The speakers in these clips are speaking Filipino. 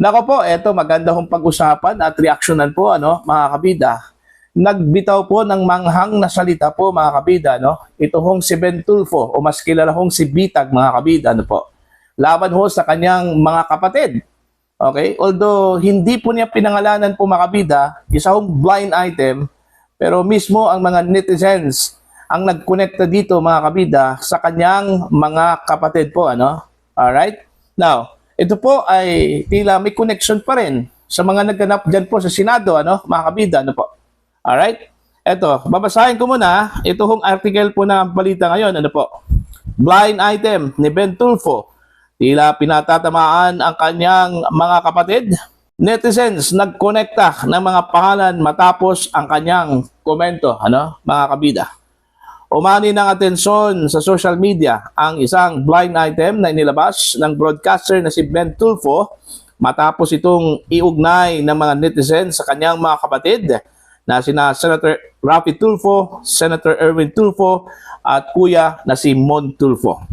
Nako po, eto maganda kong pag-usapan at reaksyonan po mga kabida. Nagbitaw po ng manghang na salita po mga kabida Ito hong si Ben Tulfo o mas kilala hong si Bitag mga kabida po. Laban ho sa kanyang mga kapatid. Okay? Although hindi po niya pinangalanan po mga kabida, isa hong blind item, pero mismo ang mga netizens ang nagkonekta dito mga kabida sa kanyang mga kapatid po Alright? Now, ito po ay tila may connection pa rin sa mga nagganap dyan po sa Senado, mga kabida, po. Alright? Ito, babasahin ko muna. Ito hong article po ng balita ngayon, po. Blind item ni Ben Tulfo. Tila pinatatamaan ang kanyang mga kapatid. Netizens nagkonekta ng mga pangalan matapos ang kanyang komento, mga kabida. Umani ng atensyon sa social media ang isang blind item na inilabas ng broadcaster na si Ben Tulfo matapos itong iugnay ng mga netizens sa kanyang mga kapatid na sina Senator Raffy Tulfo, Senator Erwin Tulfo at kuya na si Mon Tulfo.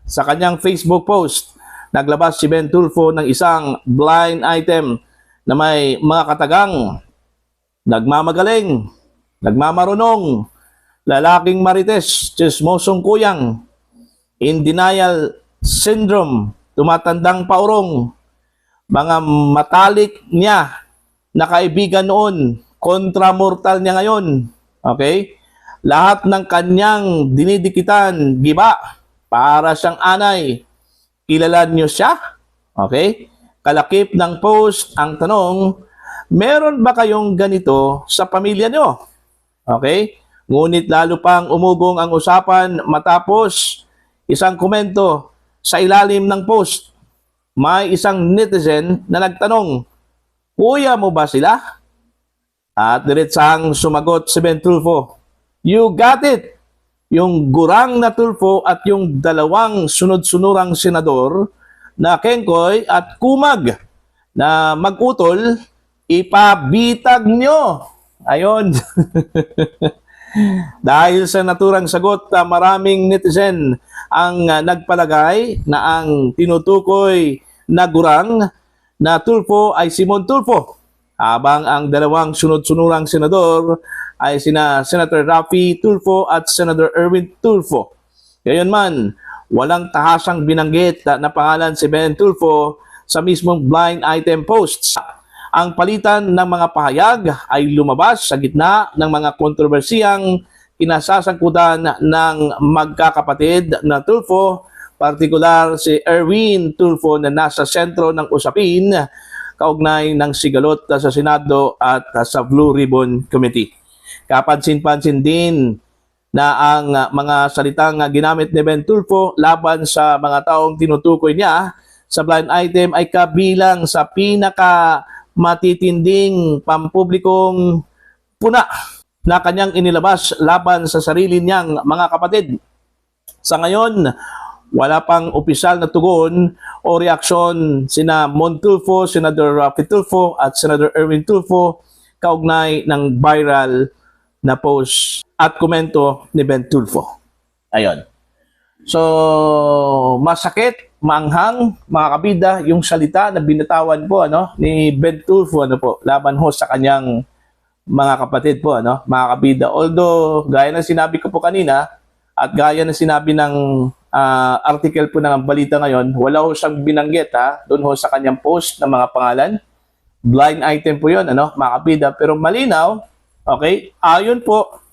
Sa kanyang Facebook post, naglabas si Ben Tulfo ng isang blind item na may mga katagang nagmamagaling, nagmamarunong, lalaking marites, chismosong kuyang, in denial syndrome, tumatandang paurong, mga matalik niya na kaibigan noon, kontra-mortal niya ngayon. Okay? Lahat ng kanyang dinidikitan, giba, para siyang anay. Kilala niyo siya? Okay? Kalakip ng post, ang tanong, meron ba kayong ganito sa pamilya niyo? Okay? Ngunit lalo pang umugong ang usapan matapos isang komento sa ilalim ng post. May isang netizen na nagtanong, kuya mo ba sila? At diretsang sumagot si Ben Tulfo, you got it! Yung gurang na Tulfo at yung dalawang sunod-sunurang senador na Kengkoy at Kumag na mag-utol, ipabitag nyo. Ayon. Dahil sa naturang sagot, maraming netizen ang nagpalagay na ang tinutukoy na gurang na Tulfo ay si Mon Tulfo, habang ang dalawang sunod-sunurang senador ay sina Senator Raffy Tulfo at Senator Erwin Tulfo. Gayunman, walang tahasang binanggit na pangalan si Ben Tulfo sa mismong blind item posts. Ang palitan ng mga pahayag ay lumabas sa gitna ng mga kontrobersiyang kinasasangkutan ng magkakapatid na Tulfo, partikular si Erwin Tulfo na nasa sentro ng usapin kaugnay ng sigalot sa Senado at sa Blue Ribbon Committee. Kapansin-pansin din na ang mga salitang ginamit ni Ben Tulfo laban sa mga taong tinutukoy niya sa blind item ay kabilang sa matitinding pampublikong puna na kanyang inilabas laban sa sarili niyang mga kapatid. Sa ngayon, wala pang opisyal na tugon o reaksyon sina Mon Tulfo, Senator Raffy Tulfo at Senator Erwin Tulfo kaugnay ng viral na post at komento ni Ben Tulfo. Ayon. So, masakit, manghang, mga kabida, yung salita na binatawan po ni Ben Tulfo po, laban ho sa kanyang mga kapatid po, mga kabida. Although, gaya ng sinabi ko po kanina, at gaya ng sinabi ng article po ng balita ngayon, wala ho siyang binanggit doon ho sa kanyang post ng mga pangalan. Blind item po yun, mga kabida. Pero malinaw, okay, ayon po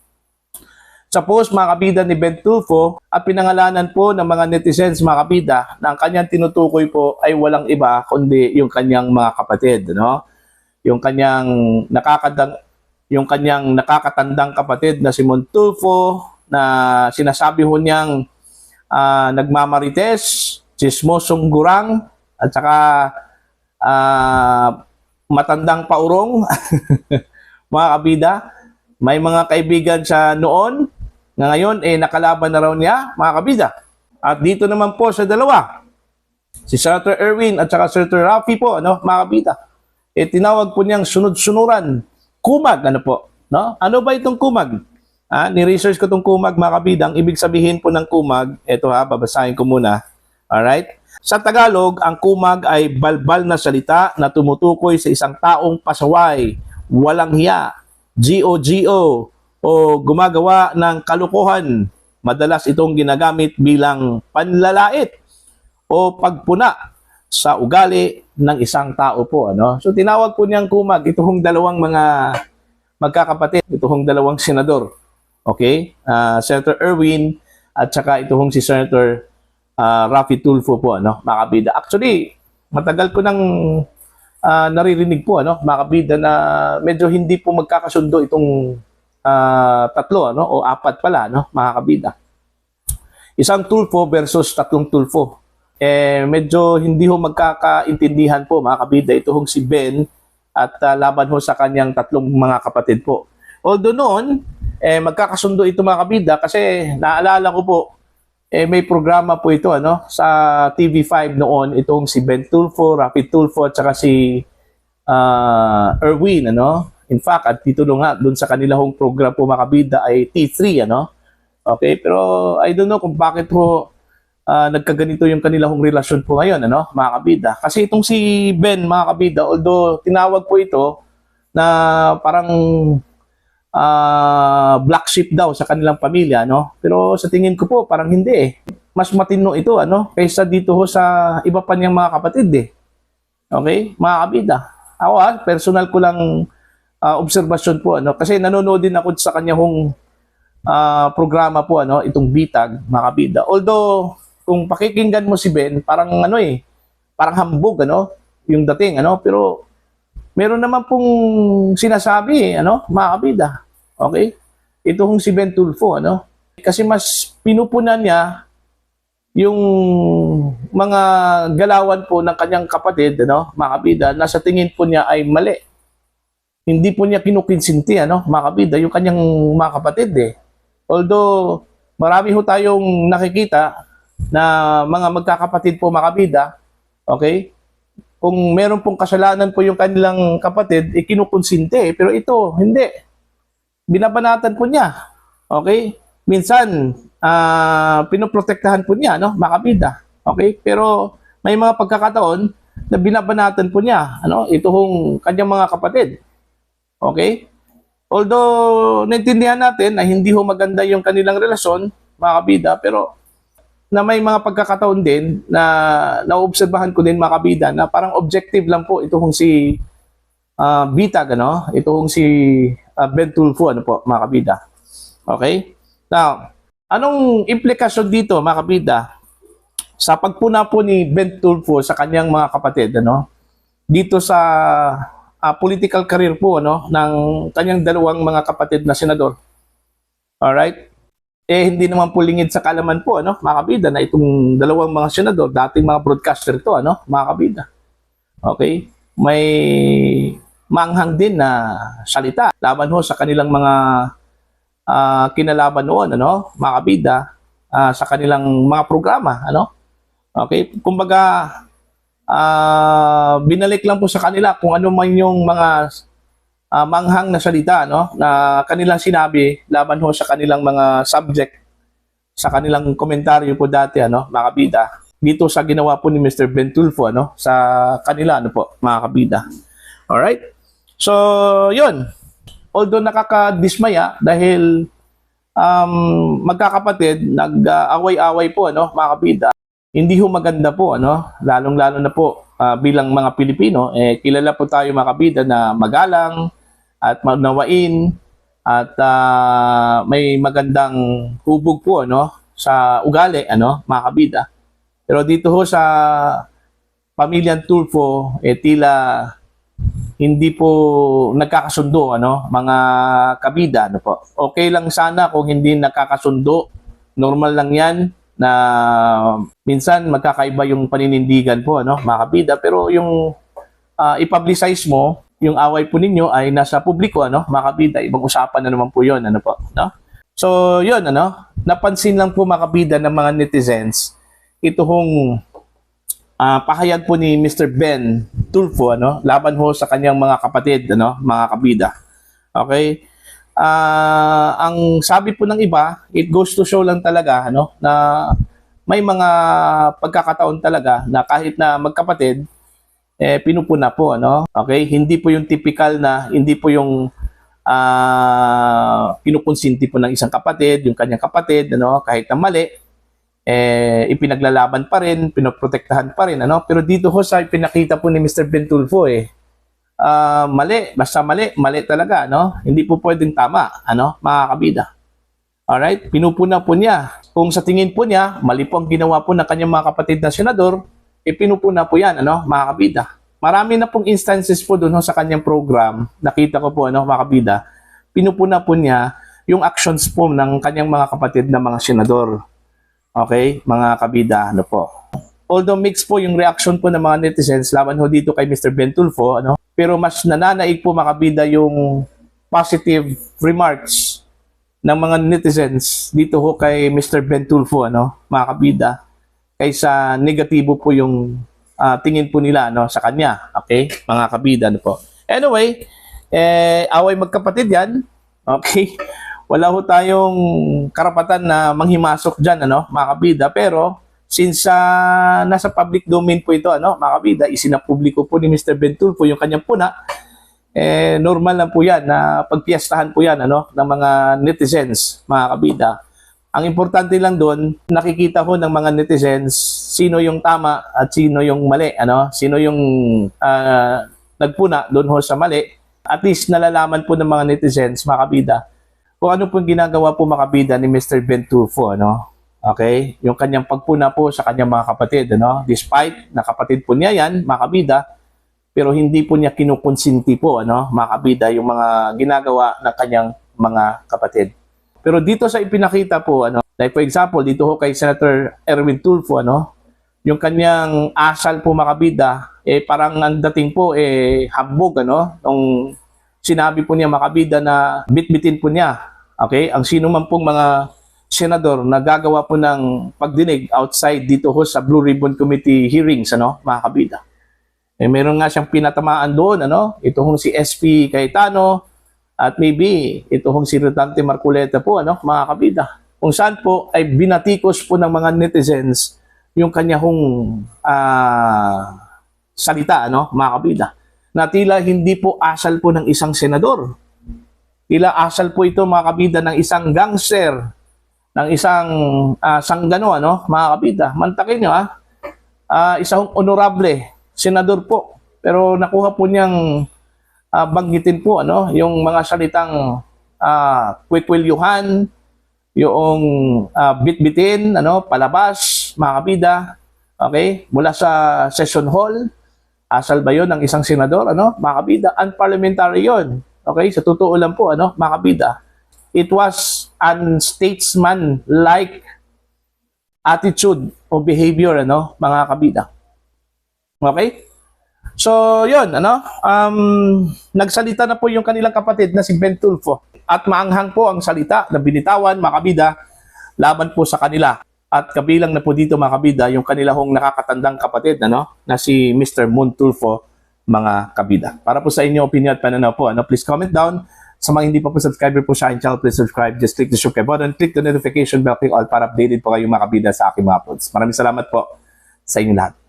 sa post mga kabida ni Ben Tulfo at pinangalanan po ng mga netizens mga kabida na ang kanyang tinutukoy po ay walang iba kundi yung kanyang mga kapatid, Yung kanyang nakakatandang kapatid na si Mon Tulfo na sinasabi ho niyang nagmamarites, chismosong gurang at saka matandang paurong. Mga kabida, may mga kaibigan siya noon na ngayon nakalaban na raw niya, mga kabida. At dito naman po sa dalawa, si Senator Erwin at saka Senator Raffy po, mga kabida, tinawag po niyang sunod-sunuran. Kumag, po. Ano ba itong kumag? Ni-research ko itong kumag, mga kabida. Ang ibig sabihin po ng kumag, ito babasahin ko muna. Alright? Sa Tagalog, ang kumag ay balbal na salita na tumutukoy sa isang taong pasaway, walang hiya, GO-GO, o gumagawa ng kalukuhan. Madalas itong ginagamit bilang panlalait o pagpuna sa ugali ng isang tao po. Ano? So tinawag po niyang kumag itong dalawang mga magkakapatid, itong dalawang senador. Okay? Senator Erwin at saka itong si Senator Raffy Tulfo po, ano, mga kabida. Actually, matagal ko nang naririnig po, ano, mga kabida, na medyo hindi po magkakasundo itong tatlo, ano, o apat pala, no, mga kabida. Isang Tulfo versus tatlong Tulfo. Medyo hindi ho magkakaintindihan po, mga kabida, itong si Ben at laban ho sa kanyang tatlong mga kapatid po. Although noon, magkakasundo ito, mga kabida, kasi naalala ko po, may programa po ito, ano, sa TV5 noon, itong si Ben Tulfo, Raffy Tulfo, at saka si Erwin, ano. In fact, at dito nga, dun sa kanilang program po, mga kabida, ay T3, ano. Okay, pero I don't know kung bakit po nagkaganito yung kanilang relasyon po ngayon, ano, mga kabida. Kasi itong si Ben, mga kabida, although tinawag po ito na parang black sheep daw sa kanilang pamilya, no? Pero sa tingin ko po, parang hindi eh. Mas matino ito, ano? Kaysa dito ho sa iba pa niyang mga kapatid eh. Okay? Mga kabida. Ako personal ko lang obserbasyon po, ano? Kasi nanonood din ako sa kanyang programa po, ano? Itong Bitag, mga kabida. Although, kung pakikinggan mo si Ben, parang ano eh, parang hambog, ano? Yung dating, ano? Pero meron naman pong sinasabi, ano, mga kabida. Okay? Ito hong si Ben Tulfo, ano? Kasi mas pinupunan niya yung mga galawan po ng kanyang kapatid, ano, mga kabida, na sa tingin po niya ay mali. Hindi po niya kinukinsinti, ano, mga kabida, yung kanyang mga kapatid eh. Although, marami ho tayong nakikita na mga magkakapatid po, mga kabida, okay? Kung meron pong kasalanan po yung kanilang kapatid, ikinukonsinte. Pero ito, hindi. Binabanatan po niya. Okay? Minsan, pinoprotektahan po niya, no? Makabida. Okay? Pero may mga pagkakataon na binabanatan po niya, ano? Ito hong kanyang mga kapatid. Okay? Although, naintindihan natin na hindi ho maganda yung kanilang relasyon, mga kabida, pero na may mga pagkakataon din na naobserbahan ko din, mga kabida, na parang objective lang po itong si Bitag, ano? Itong si Ben Tulfo, ano po, mga kabida. Okay? Now, anong implikasyon dito, mga kabida, sa pagpuna po ni Ben Tulfo sa kanyang mga kapatid, ano? Dito sa political career po, ano, ng kanyang dalawang mga kapatid na senador. Alright? Hindi naman po lingid sa kalaman po, ano, mga kabida, na itong dalawang mga senador, dating mga broadcaster to, ano, mga kabida. Okay? May manghang din na salita laban ho sa kanilang mga kinalaban noon, ano, mga kabida, sa kanilang mga programa, ano. Okay? Kumbaga, binalik lang po sa kanila kung ano man yung mga manghang na salita, no, na kanilang sinabi laban ho sa kanilang mga subject, sa kanilang komentaryo po dati, ano, mga kabida, dito sa ginawa po ni Mr. Ben Tulfo, ano, sa kanila, ano po, mga kabida. Alright? So, yun. Although nakakadismaya dahil magkakapatid, nag-away-away po, ano, mga kabida, hindi ho maganda po, ano, lalong-lalo na po bilang mga Pilipino, kilala po tayo, mga kabida, na magalang at maunawain at may magandang hubog po, ano, sa ugali, ano, mga kabida. Pero dito ho sa pamilyang Tulfo, tila hindi po nagkakasundo, ano, mga kabida, ano po. Okay lang sana kung hindi nakakasundo. Normal lang yan na minsan magkakaiba yung paninindigan po, ano, mga kabida. Pero yung i-publicize mo, yung away po ninyo ay nasa publiko, ano, mga kabida, ibang usapan na naman po yun, ano po, no? So, yun, ano, napansin lang po, mga kabida, ng mga netizens, ito hong pahayag po ni Mr. Ben Tulfo, ano, laban ho sa kanyang mga kapatid, ano, mga kabida. Okay? Ang sabi po ng iba, it goes to show lang talaga, ano, na may mga pagkakataon talaga na kahit na magkapatid, pinupuna po, ano? Okay? Hindi po yung typical na, hindi po yung kinukonsinti po ng isang kapatid, yung kanyang kapatid, ano? Kahit na mali, ipinaglalaban pa rin, pinoprotektahan pa rin, ano? Pero dito ho sa pinakita po ni Mr. Bentulfo, mali, basta mali, mali talaga, no? Hindi po pwedeng tama, ano? Mga kabida. Alright? Pinupuna po niya. Kung sa tingin po niya, mali po ang ginawa po ng kanyang mga kapatid na senador, pinupuna po yan, ano, mga kabida. Marami na pong instances po doon sa kanyang program, nakita ko po, ano, mga kabida, pinupuna po niya yung actions po ng kanyang mga kapatid na mga senador. Okay? Mga kabida, ano po. Although mixed po yung reaction po ng mga netizens laban ho dito kay Mr. Bentulfo, ano, pero mas nananaig po, mga kabida, yung positive remarks ng mga netizens dito ho kay Mr. Bentulfo, ano, mga kabida, kaysa negatibo po yung tingin po nila, no, sa kanya. Okay? Mga kabida, ano po. Anyway, away magkapatid yan. Okay? Wala ho tayong karapatan na manghimasok dyan, ano, mga kabida. Pero, since nasa public domain po ito, ano, mga kabida, isinapubliko po ni Mr. Bentulfo yung kanyang puna, normal lang po yan na pagpiyastahan po yan, ano, ng mga netizens, mga kabida. Ang importante lang doon, nakikita ko ng mga netizens sino yung tama at sino yung mali, ano, sino yung nagpuna doon ho sa mali. At least nalalaman po ng mga netizens, mga kabida, kung ano pong ginagawa po, mga kabida, ni Mr. Bentulfo, ano. Okay? Yung kanyang pagpuna po sa kanyang mga kapatid, ano. Despite na kapatid po niya yan, mga kabida, pero hindi po niya kinukonsinti po, ano, mga kabida, yung mga ginagawa ng kanyang mga kapatid. Pero dito sa ipinakita po, ano, like for example, dito ho kay Senator Erwin Tulfo, ano, yung kanyang asal po, mga kabida, parang ang dating po, hambog, ano, nung sinabi po niya, mga kabida, na bitbitin po niya, okay, ang sino man pong mga senador na gagawa po ng pagdinig outside dito ho sa Blue Ribbon Committee hearings, ano, mga kabida. Meron nga siyang pinatamaan doon, ano? Ito hong si SP Cayetano at maybe ito hong si Rodante Marcoleta po, ano, mga kabida. Kung saan po ay binatikos po ng mga netizens yung kanya hong salita, ano, mga kabida. Na tila hindi po asal po ng isang senador. Tila asal po ito, mga kabida, ng isang gangster, ng isang sanggano, ano, mga kabida. Mantakin nyo, isang honorable senador po, pero nakuha po niyang banggitin po, ano, yung mga salitang kwekwilyuhan, yung bitbitin, ano, palabas, mga kabida, okay, mula sa session hall. Asal ba yun ng isang senador, ano, mga kabida? Unparliamentary yun. Okay, sa totoo lang po, ano, mga kabida, it was unstatesman-like attitude o behavior, ano, mga kabida. Okay? So, yun, ano? Nagsalita na po yung kanilang kapatid na si Bentulfo. At maanghang po ang salita na binitawan, mga kabida, laban po sa kanila. At kabilang na po dito, mga kabida, yung kanila hong nakakatandang kapatid, ano? Na si Mr. Montulfo, mga kabida. Para po sa inyong opinion at pananaw po, ano? Please comment down. Sa mga hindi pa po subscriber po sa aking channel, please subscribe. Just click the subscribe button, click the notification bell, click all para updated po kayo, mga kabida, sa aking mga uploads. Maraming salamat po sa inyong lahat.